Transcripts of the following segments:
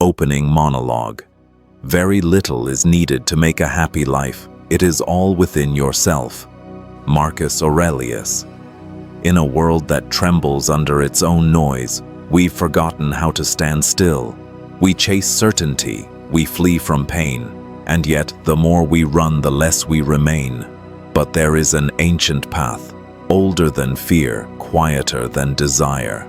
Opening monologue. Very little is needed to make a happy life. It is all within yourself. Marcus Aurelius. In a world that trembles under its own noise, we've forgotten how to stand still. We chase certainty, we flee from pain, and yet the more we run, the less we remain. But there is an ancient path, older than fear, quieter than desire.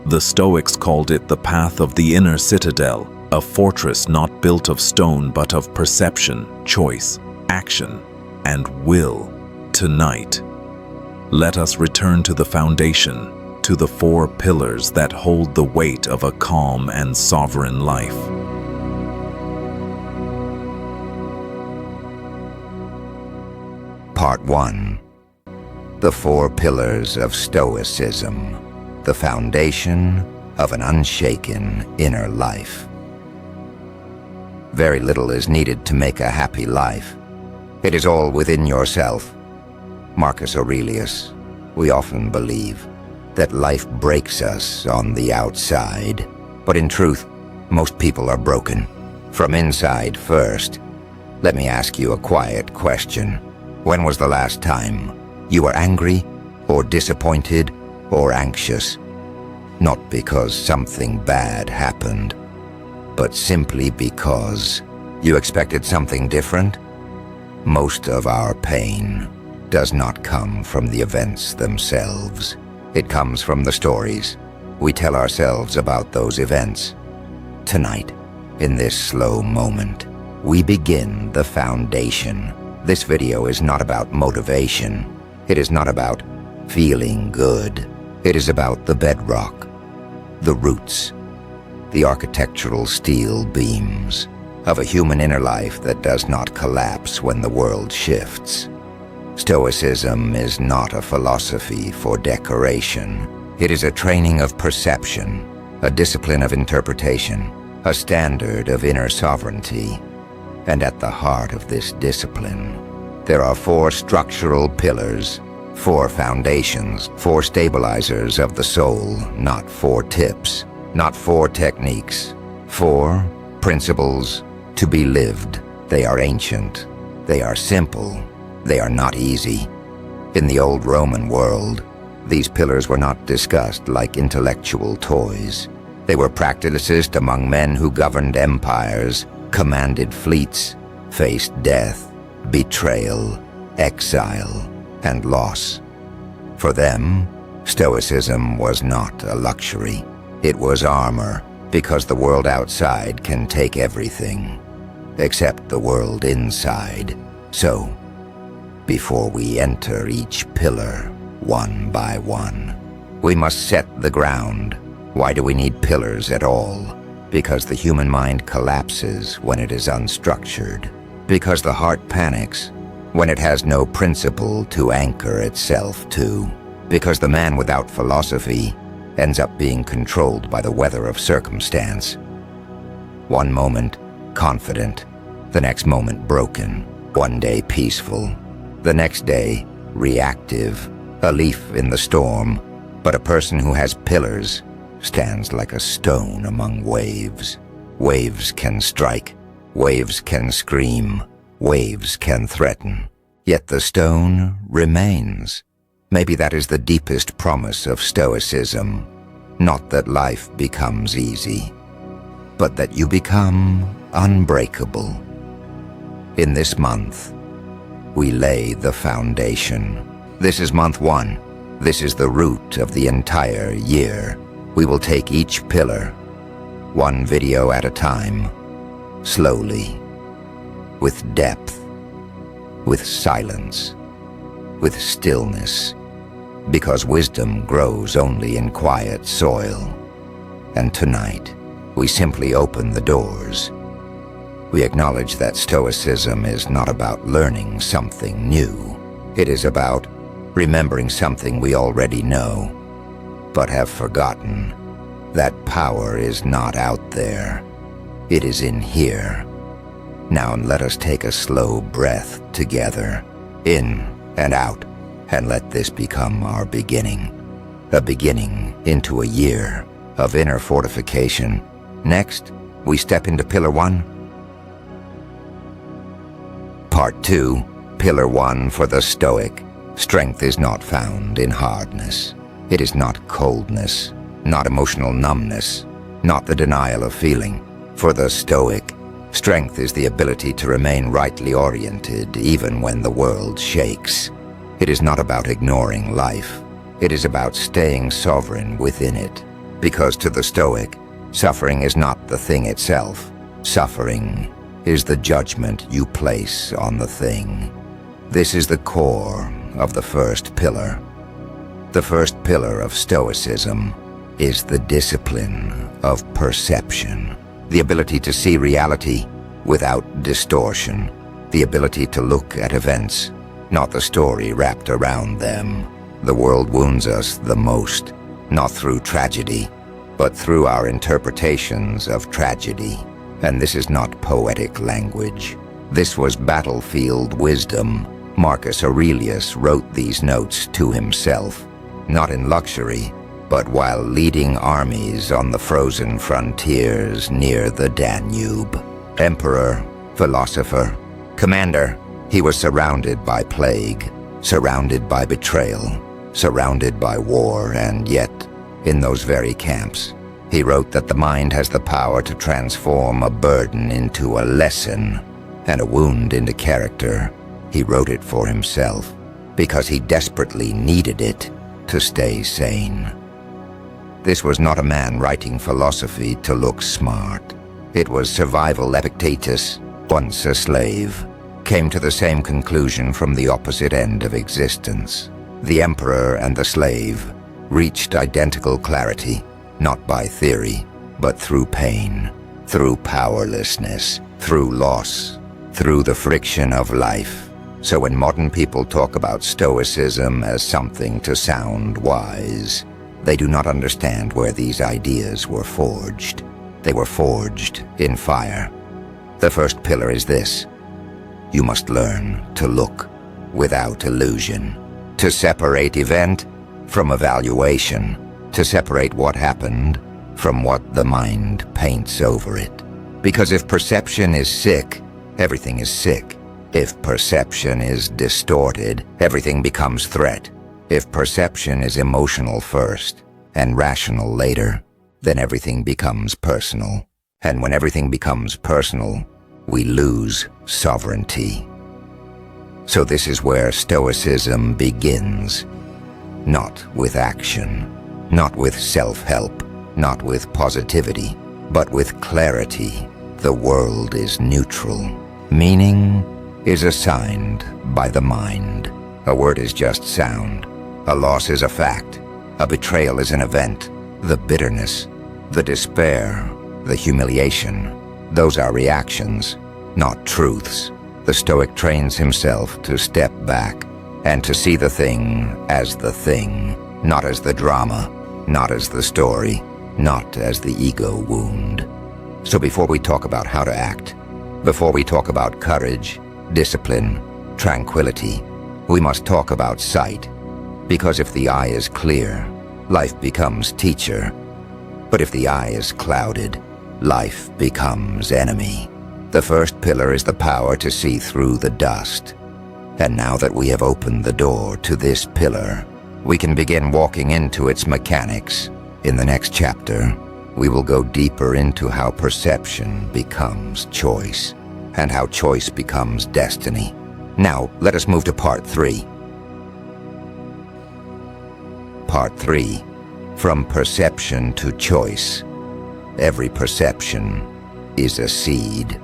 The Stoics called it the path of the inner citadel, a fortress not built of stone but of perception, choice, action, and will. Tonight, let us return to the foundation, to the 4 pillars that hold the weight of a calm and sovereign life. Part 1. The 4 pillars of Stoicism, the foundation of an unshaken inner life. Very little is needed to make a happy life. It is all within yourself. Marcus Aurelius. We often believe that life breaks us on the outside, but in truth, most people are broken from inside first. Let me ask you a quiet question. When was the last time you were angry or disappointed or anxious? Not because something bad happened, but simply because you expected something different? Most of our pain does not come from the events themselves. It comes from the stories we tell ourselves about those events. Tonight, in this slow moment, we begin the foundation. This video is not about motivation. It is not about feeling good. It is about the bedrock, the roots, the architectural steel beams of a human inner life that does not collapse when the world shifts. Stoicism is not a philosophy for decoration. It is a training of perception, a discipline of interpretation, a standard of inner sovereignty. And at the heart of this discipline, there are 4 structural pillars, 4 foundations, 4 stabilizers of the soul, not 4 tips, not 4 techniques, 4 principles to be lived. They are ancient, they are simple, they are not easy. In the old Roman world, these pillars were not discussed like intellectual toys. They were practiced among men who governed empires, commanded fleets, faced death, betrayal, exile, and loss. For them, Stoicism was not a luxury. It was armor, because the world outside can take everything, except the world inside. So, before we enter each pillar, one by one, we must set the ground. Why do we need pillars at all? Because the human mind collapses when it is unstructured. Because the heart panics when it has no principle to anchor itself to. Because the man without philosophy ends up being controlled by the weather of circumstance. One moment, confident. The next moment, broken. One day, peaceful. The next day, reactive. A leaf in the storm. But a person who has pillars stands like a stone among waves. Waves can strike. Waves can scream. Waves can threaten. Yet the stone remains. Maybe that is the deepest promise of Stoicism. Not that life becomes easy, but that you become unbreakable. In this month, we lay the foundation. This is month 1. This is the root of the entire year. We will take each pillar, one video at a time, slowly, with depth, with silence, with stillness, because wisdom grows only in quiet soil. And tonight, we simply open the doors. We acknowledge that Stoicism is not about learning something new. It is about remembering something we already know, but have forgotten. That power is not out there. It is in here. Now let us take a slow breath together, in and out, and let this become our beginning. A beginning into a year of inner fortification. Next, we step into Pillar 1. Part 2, Pillar 1 for the Stoic. Strength is not found in hardness. It is not coldness, not emotional numbness, not the denial of feeling. For the Stoic, strength is the ability to remain rightly oriented even when the world shakes. It is not about ignoring life. It is about staying sovereign within it. Because to the Stoic, suffering is not the thing itself. Suffering is the judgment you place on the thing. This is the core of the first pillar. The first pillar of Stoicism is the discipline of perception. The ability to see reality without distortion. The ability to look at events, not the story wrapped around them. The world wounds us the most, not through tragedy, but through our interpretations of tragedy. And this is not poetic language. This was battlefield wisdom. Marcus Aurelius wrote these notes to himself, not in luxury, but while leading armies on the frozen frontiers near the Danube. Emperor, philosopher, commander, he was surrounded by plague, surrounded by betrayal, surrounded by war, and yet, in those very camps, he wrote that the mind has the power to transform a burden into a lesson and a wound into character. He wrote it for himself because he desperately needed it to stay sane. This was not a man writing philosophy to look smart. It was survival. Epictetus, once a slave, came to the same conclusion from the opposite end of existence. The emperor and the slave reached identical clarity, not by theory, but through pain, through powerlessness, through loss, through the friction of life. So when modern people talk about Stoicism as something to sound wise, they do not understand where these ideas were forged. They were forged in fire. The first pillar is this: you must learn to look without illusion, to separate event from evaluation, to separate what happened from what the mind paints over it. Because if perception is sick, everything is sick. If perception is distorted, everything becomes threat. If perception is emotional first and rational later, then everything becomes personal. And when everything becomes personal, we lose sovereignty. So this is where Stoicism begins. Not with action, not with self-help, not with positivity, but with clarity. The world is neutral. Meaning is assigned by the mind. A word is just sound. A loss is a fact. A betrayal is an event. The bitterness, the despair, the humiliation, those are reactions, not truths. The Stoic trains himself to step back and to see the thing, not as the drama, not as the story, not as the ego wound. So before we talk about how to act, before we talk about courage, discipline, tranquility, we must talk about sight. Because if the eye is clear, life becomes teacher. But if the eye is clouded, life becomes enemy. The first pillar is the power to see through the dust. And now that we have opened the door to this pillar, we can begin walking into its mechanics. In the next chapter, we will go deeper into how perception becomes choice, and how choice becomes destiny. Now, let us move to Part 3. Part 3. From perception to choice. Every perception is a seed.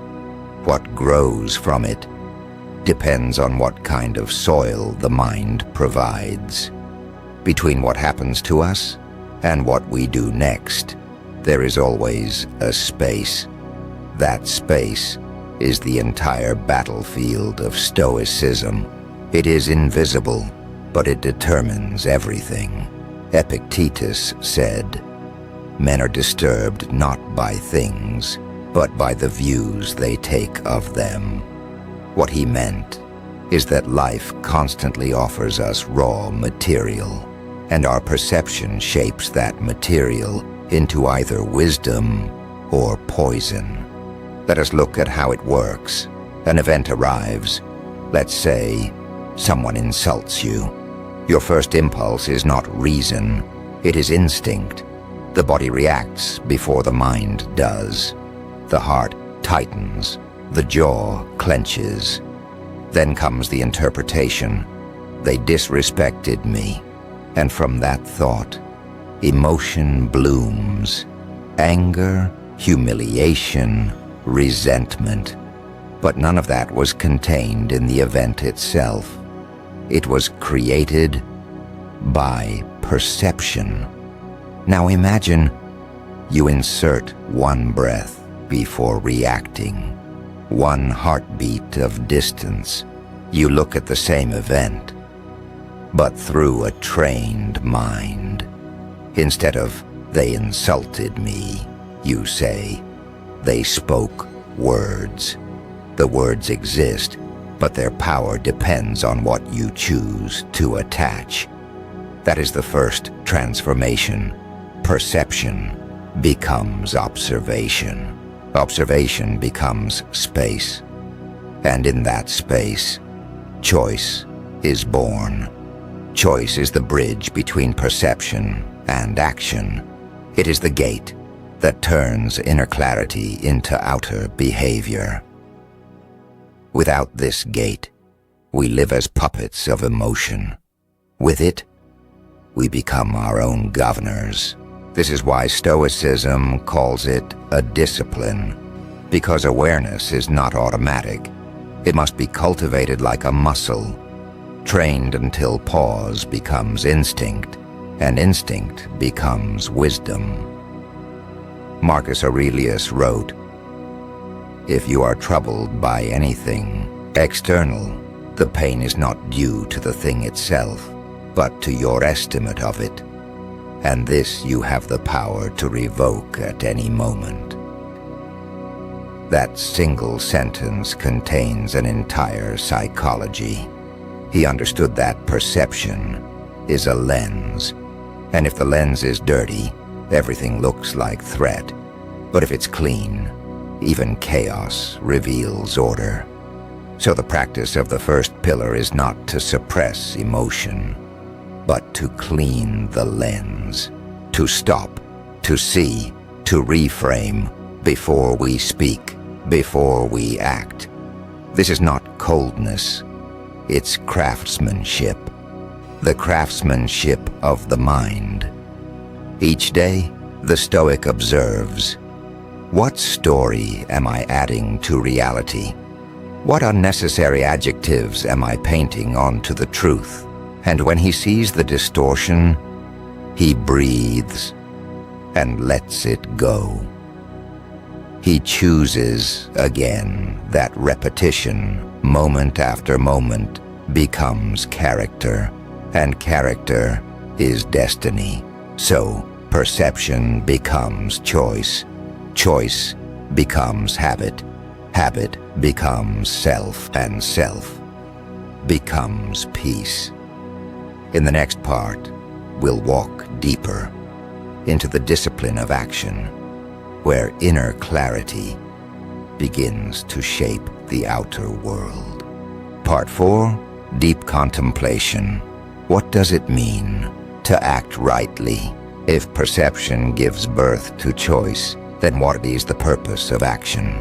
What grows from it depends on what kind of soil the mind provides. Between what happens to us and what we do next, there is always a space. That space is the entire battlefield of Stoicism. It is invisible, but it determines everything. Epictetus said, "Men are disturbed not by things, but by the views they take of them." What he meant is that life constantly offers us raw material, and our perception shapes that material into either wisdom or poison. Let us look at how it works. An event arrives. Let's say someone insults you. Your first impulse is not reason, it is instinct. The body reacts before the mind does. The heart tightens, the jaw clenches. Then comes the interpretation. They disrespected me. And from that thought, emotion blooms. Anger, humiliation, resentment. But none of that was contained in the event itself. It was created by perception. Now imagine you insert one breath before reacting, one heartbeat of distance. You look at the same event, but through a trained mind. Instead of, "They insulted me," you say, "They spoke words." The words exist, but their power depends on what you choose to attach. That is the first transformation. Perception becomes observation. Observation becomes space. And in that space, choice is born. Choice is the bridge between perception and action. It is the gate that turns inner clarity into outer behavior. Without this gate, we live as puppets of emotion. With it, we become our own governors. This is why Stoicism calls it a discipline, because awareness is not automatic. It must be cultivated like a muscle, trained until pause becomes instinct, and instinct becomes wisdom. Marcus Aurelius wrote, "If you are troubled by anything external, the pain is not due to the thing itself, but to your estimate of it, and this you have the power to revoke at any moment." That single sentence contains an entire psychology. He understood that perception is a lens, and if the lens is dirty, everything looks like threat. But if it's clean, even chaos reveals order. So the practice of the first pillar is not to suppress emotion, but to clean the lens, to stop, to see, to reframe before we speak, before we act. This is not coldness, it's craftsmanship, the craftsmanship of the mind. Each day, the Stoic observes, what story am I adding to reality? What unnecessary adjectives am I painting onto the truth? And when he sees the distortion, he breathes and lets it go. He chooses again that repetition, moment after moment, becomes character, and character is destiny. So perception becomes choice, choice becomes habit, habit becomes self, and self becomes peace. In the next part, we'll walk deeper into the discipline of action, where inner clarity begins to shape the outer world. Part 4, Deep Contemplation. What does it mean to act rightly? If perception gives birth to choice, then what is the purpose of action?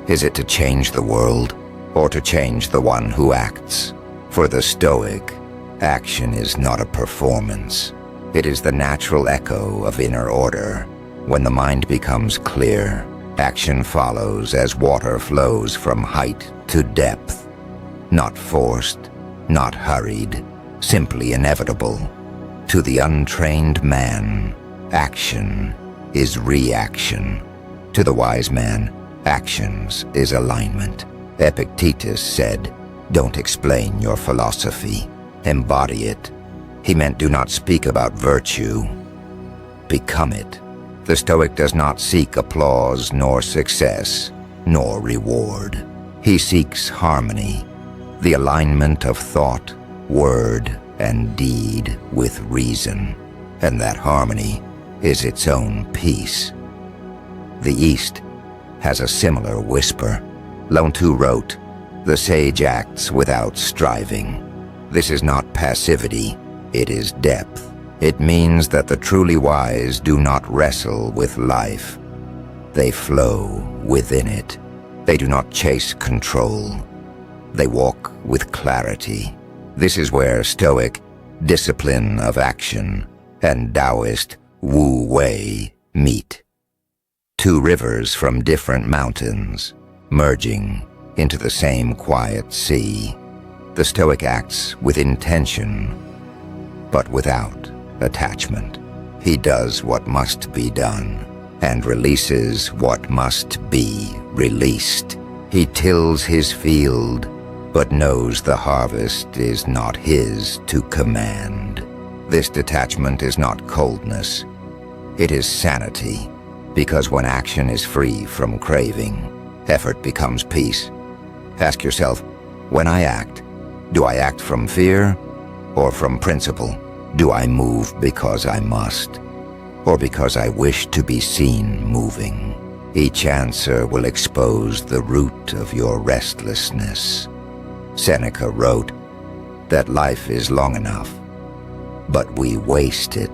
Is it to change the world, or to change the one who acts? For the Stoic, action is not a performance. It is the natural echo of inner order. When the mind becomes clear, action follows as water flows from height to depth. Not forced, not hurried, simply inevitable. To the untrained man, action is reaction. To the wise man, actions is alignment. Epictetus said, "Don't explain your philosophy, embody it." He meant do not speak about virtue, become it. The Stoic does not seek applause, nor success, nor reward. He seeks harmony, the alignment of thought, word, and deed with reason, and that harmony is its own peace. The East has a similar whisper. Lontu wrote, "The sage acts without striving." This is not passivity, it is depth. It means that the truly wise do not wrestle with life. They flow within it. They do not chase control. They walk with clarity. This is where Stoic discipline of action and Taoist Wu Wei meet. Two rivers from different mountains, merging into the same quiet sea. The Stoic acts with intention, but without attachment. He does what must be done, and releases what must be released. He tills his field, but knows the harvest is not his to command. This detachment is not coldness, it is sanity, because when action is free from craving, effort becomes peace. Ask yourself, when I act, do I act from fear or from principle? Do I move because I must, or because I wish to be seen moving? Each answer will expose the root of your restlessness. Seneca wrote that life is long enough, but we waste it,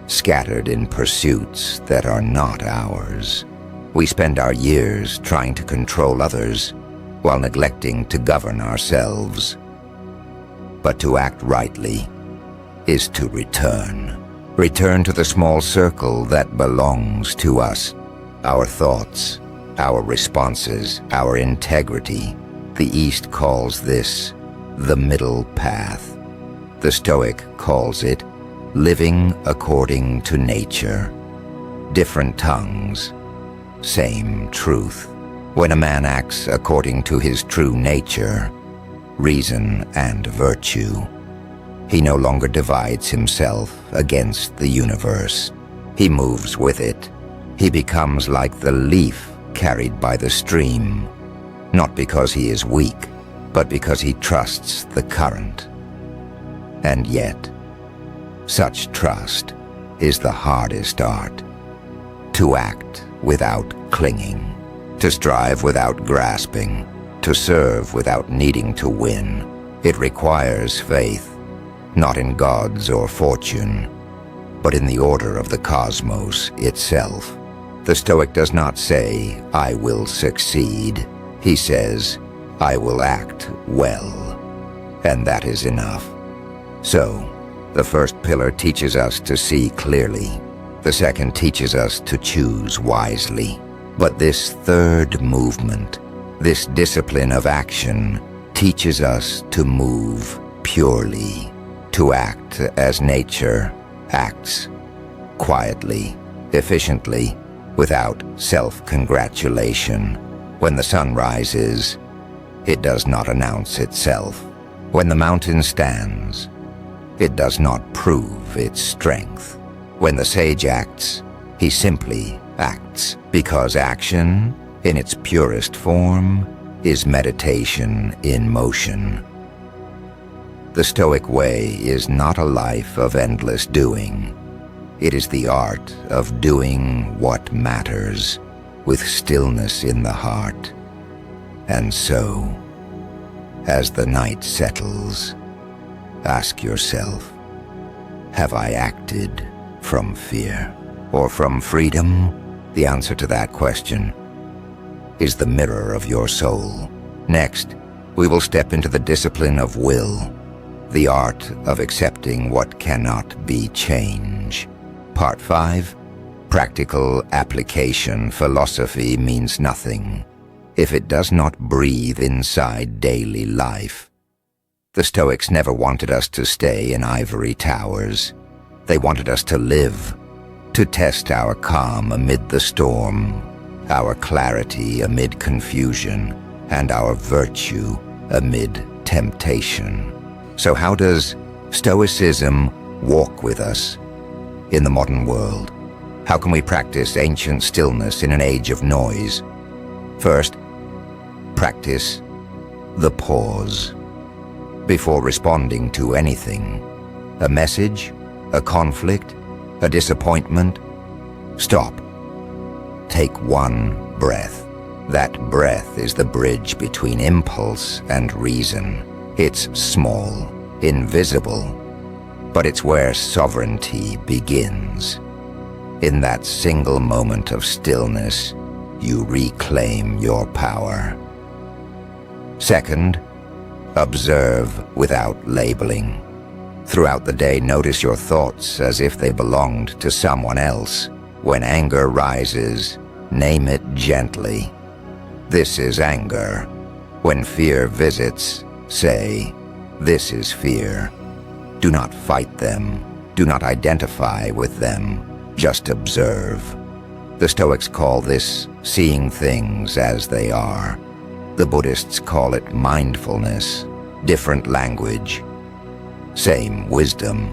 scattered in pursuits that are not ours. We spend our years trying to control others while neglecting to govern ourselves. But to act rightly is to return. Return to the small circle that belongs to us, our thoughts, our responses, our integrity. The East calls this the middle path. The Stoic calls it living according to nature. Different tongues, same truth. When a man acts according to his true nature, reason and virtue, he no longer divides himself against the universe. He moves with it. He becomes like the leaf carried by the stream, not because he is weak, but because he trusts the current. And yet, such trust is the hardest art. To act without clinging, to strive without grasping, to serve without needing to win. It requires faith, not in gods or fortune, but in the order of the cosmos itself. The Stoic does not say, "I will succeed." He says, "I will act well," and that is enough. So, the first pillar teaches us to see clearly. The second teaches us to choose wisely. But this third movement, this discipline of action, teaches us to move purely, to act as nature acts, quietly, efficiently, without self-congratulation. When the sun rises, it does not announce itself. When the mountain stands, it does not prove its strength. When the sage acts, he simply acts, because action, in its purest form, is meditation in motion. The Stoic way is not a life of endless doing. It is the art of doing what matters, with stillness in the heart. And so, as the night settles, ask yourself, have I acted from fear or from freedom? The answer to that question is the mirror of your soul. Next, we will step into the discipline of will, the art of accepting what cannot be changed. Part 5. Practical application. Philosophy means nothing if it does not breathe inside daily life. The Stoics never wanted us to stay in ivory towers. They wanted us to live, to test our calm amid the storm, our clarity amid confusion, and our virtue amid temptation. So how does Stoicism walk with us in the modern world? How can we practice ancient stillness in an age of noise? First, practice the pause. Before responding to anything, a message, a conflict, a disappointment, stop. take one breath. That breath is the bridge between impulse and reason. It's small, invisible, but it's where sovereignty begins. In that single moment of stillness, you reclaim your power. Second, observe without labeling. Throughout the day, notice your thoughts as if they belonged to someone else. When anger rises, name it gently. This is anger. When fear visits, say, this is fear. Do not fight them. Do not identify with them. Just observe. The Stoics call this seeing things as they are. The Buddhists call it mindfulness. Different language. Same wisdom.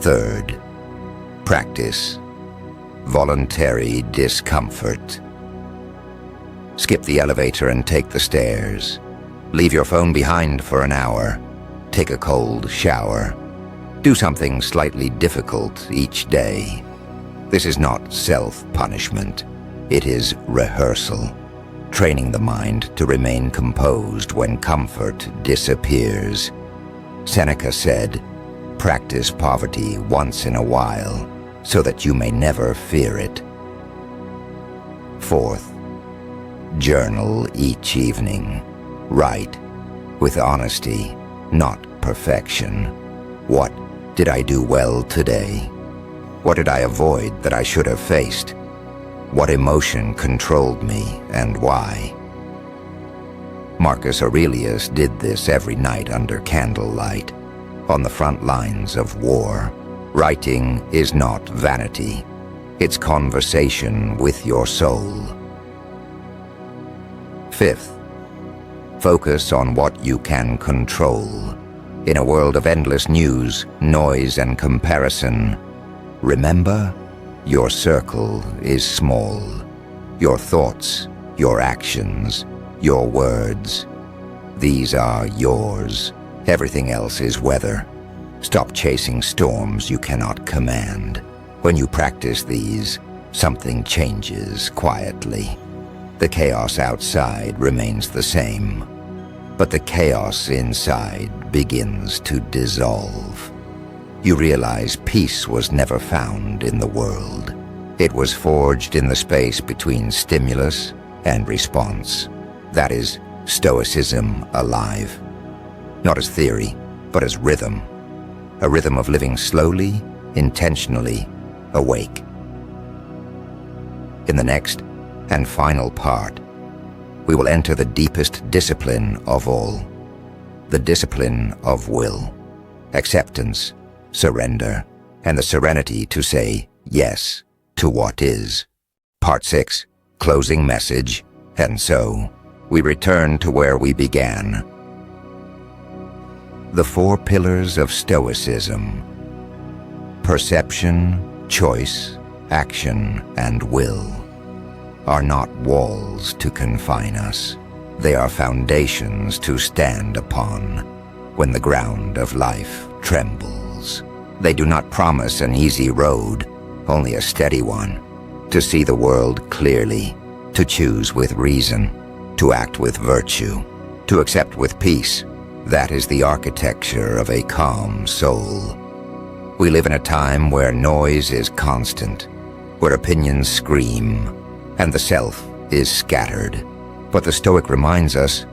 Third, practice. Voluntary discomfort. Skip the elevator and take the stairs. Leave your phone behind for an hour. Take a cold shower. Do something slightly difficult each day. This is not self-punishment. It is rehearsal, training the mind to remain composed when comfort disappears. Seneca said, practice poverty once in a while, so that you may never fear it. Fourth, journal each evening. Write with honesty, not perfection. What did I do well today? What did I avoid that I should have faced? What emotion controlled me and why? Marcus Aurelius did this every night under candlelight, on the front lines of war. Writing is not vanity. It's conversation with your soul. Fifth, focus on what you can control. In a world of endless news, noise, and comparison, remember, your circle is small. Your thoughts, your actions, your words, these are yours. Everything else is weather. Stop chasing storms you cannot command. When you practice these, something changes quietly. The chaos outside remains the same, but the chaos inside begins to dissolve. You realize peace was never found in the world. It was forged in the space between stimulus and response. That is Stoicism alive. Not as theory, but as rhythm. A rhythm of living slowly, intentionally, awake. In the next and final part, we will enter the deepest discipline of all. The discipline of will. Acceptance, surrender, and the serenity to say yes to what is. Part 6, closing message, and so we return to where we began. The 4 pillars of Stoicism: perception, choice, action, and will are not walls to confine us. They are foundations to stand upon when the ground of life trembles. They do not promise an easy road, only a steady one, to see the world clearly, to choose with reason, to act with virtue, to accept with peace. That is the architecture of a calm soul. We live in a time where noise is constant, where opinions scream, and the self is scattered. But the Stoic reminds us,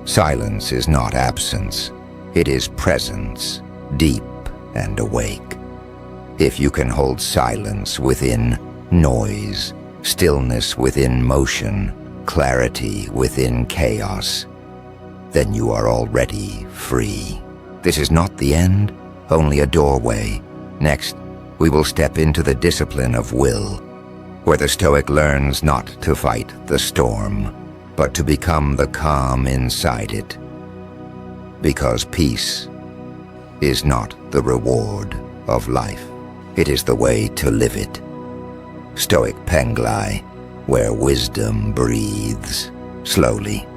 silence is not absence. It is presence, deep and awake. If you can hold silence within noise, stillness within motion, clarity within chaos, then you are already free. This is not the end, only a doorway. Next, we will step into the discipline of will, where the Stoic learns not to fight the storm, but to become the calm inside it. Because peace is not the reward of life. It is the way to live it. Stoic Penglai, where wisdom breathes slowly.